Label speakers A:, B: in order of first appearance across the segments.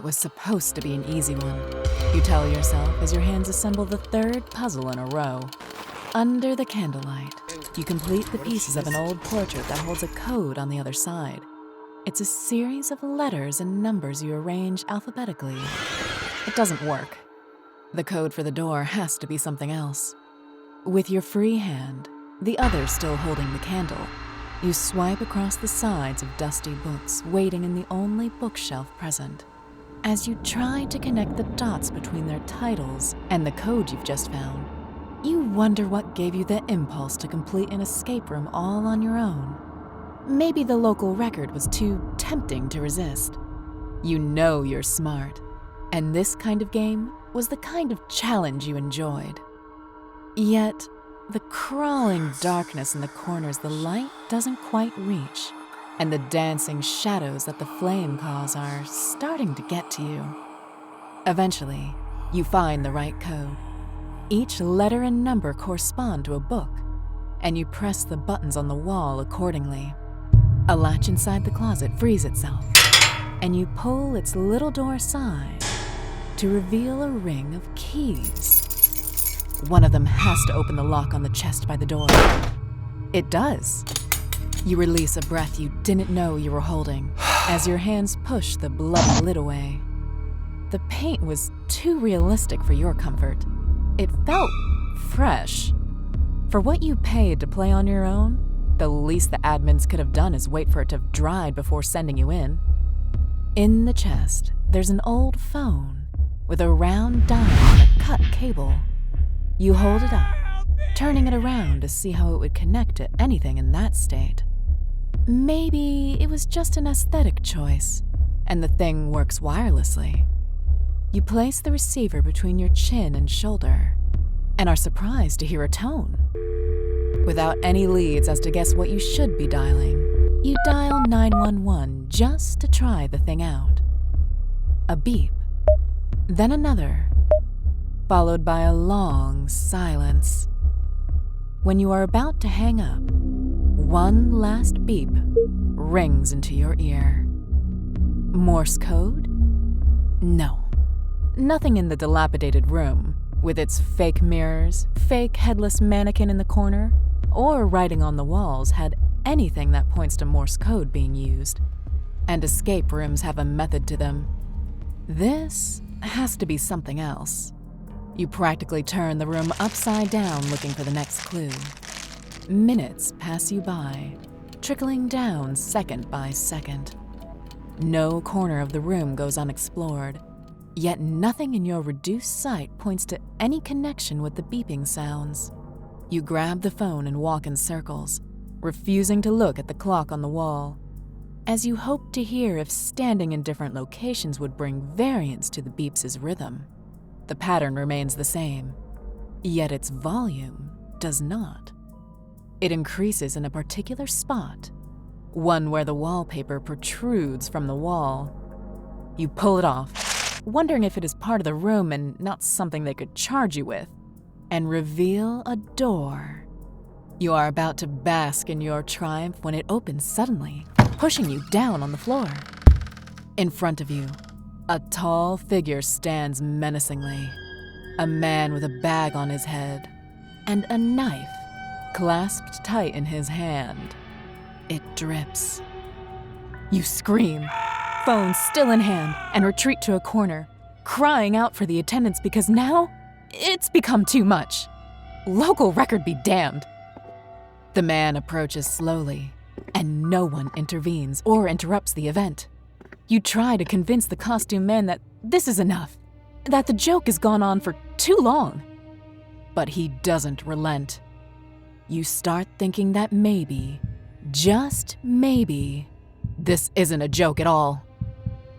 A: was supposed to be an easy one, you tell yourself as your hands assemble the third puzzle in a row. Under the candlelight, you complete the pieces of an old portrait that holds a code on the other side. It's a series of letters and numbers you arrange alphabetically. It doesn't work. The code for the door has to be something else. With your free hand, the other still holding the candle, you swipe across the sides of dusty books waiting in the only bookshelf present. As you try to connect the dots between their titles and the code you've just found, you wonder what gave you the impulse to complete an escape room all on your own. Maybe the local record was too tempting to resist. You know you're smart, and this kind of game was the kind of challenge you enjoyed. Yet, the crawling darkness in the corners the light doesn't quite reach, and the dancing shadows that the flame cause are starting to get to you. Eventually, you find the right code. Each letter and number correspond to a book, and you press the buttons on the wall accordingly. A latch inside the closet frees itself, and you pull its little door aside to reveal a ring of keys. One of them has to open the lock on the chest by the door. It does. You release a breath you didn't know you were holding as your hands push the bloody lid away. The paint was too realistic for your comfort. It felt fresh. For what you paid to play on your own, the least the admins could have done is wait for it to have dried before sending you in. In the chest, there's an old phone with a round dial and a cut cable. You hold it up, turning it around to see how it would connect to anything in that state. Maybe it was just an aesthetic choice, and the thing works wirelessly. You place the receiver between your chin and shoulder, and are surprised to hear a tone. Without any leads as to guess what you should be dialing, you dial 911 just to try the thing out. A beep, then another, followed by a long silence. When you are about to hang up, one last beep rings into your ear. Morse code? No. Nothing in the dilapidated room, with its fake mirrors, fake headless mannequin in the corner, or writing on the walls had anything that points to Morse code being used. And escape rooms have a method to them. This has to be something else. You practically turn the room upside down looking for the next clue. Minutes pass you by, trickling down second by second. No corner of the room goes unexplored, yet nothing in your reduced sight points to any connection with the beeping sounds. You grab the phone and walk in circles, refusing to look at the clock on the wall, as you hope to hear if standing in different locations would bring variance to the beeps' rhythm. The pattern remains the same, yet its volume does not. It increases in a particular spot, one where the wallpaper protrudes from the wall. You pull it off, wondering if it is part of the room and not something they could charge you with, and reveal a door. You are about to bask in your triumph when it opens suddenly, pushing you down on the floor. In front of you, a tall figure stands menacingly, a man with a bag on his head, and a knife clasped tight in his hand. It drips. You scream, phone still in hand, and retreat to a corner, crying out for the attendants because now it's become too much. Local record be damned. The man approaches slowly, and no one intervenes or interrupts the event. You try to convince the costume man that this is enough, that the joke has gone on for too long. But he doesn't relent. You start thinking that maybe, just maybe, this isn't a joke at all.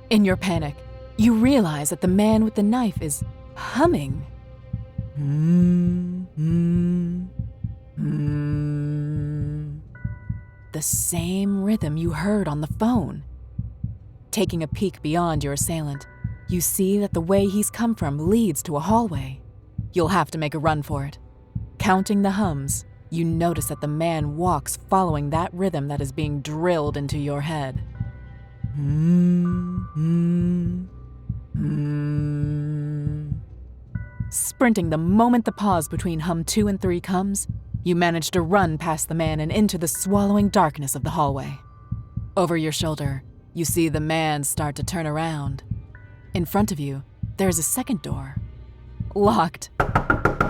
A: In your panic, you realize that the man with the knife is humming. The same rhythm you heard on the phone. Taking a peek beyond your assailant, you see that the way he's come from leads to a hallway. You'll have to make a run for it. Counting the hums, you notice that the man walks following that rhythm that is being drilled into your head. Sprinting the moment the pause between hum 2 and 3 comes, you manage to run past the man and into the swallowing darkness of the hallway. Over your shoulder, you see the man start to turn around. In front of you, there is a second door. Locked.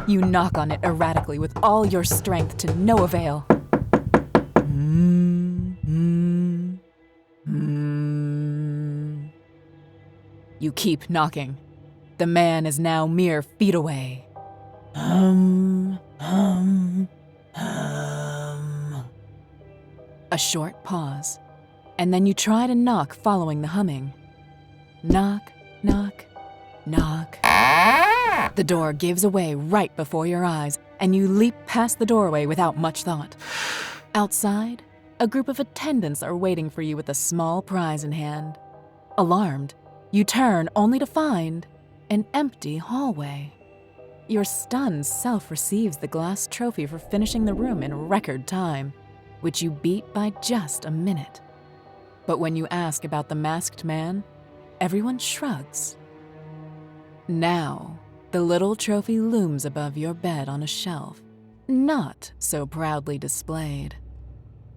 A: You knock on it erratically with all your strength to no avail. You keep knocking. The man is now mere feet away. A short pause, and then you try to knock following the humming. Knock, knock, knock. The door gives away right before your eyes, and you leap past the doorway without much thought. Outside, a group of attendants are waiting for you with a small prize in hand. Alarmed, you turn only to find an empty hallway. Your stunned self receives the glass trophy for finishing the room in record time, which you beat by just a minute. But when you ask about the masked man, everyone shrugs. Now, the little trophy looms above your bed on a shelf, not so proudly displayed.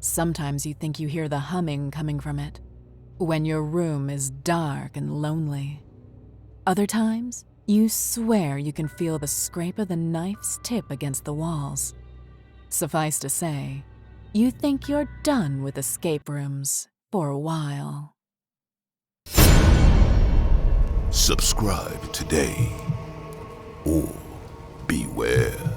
A: Sometimes you think you hear the humming coming from it, when your room is dark and lonely. Other times, you swear you can feel the scrape of the knife's tip against the walls. Suffice to say, you think you're done with escape rooms for a while.
B: Subscribe today, or beware.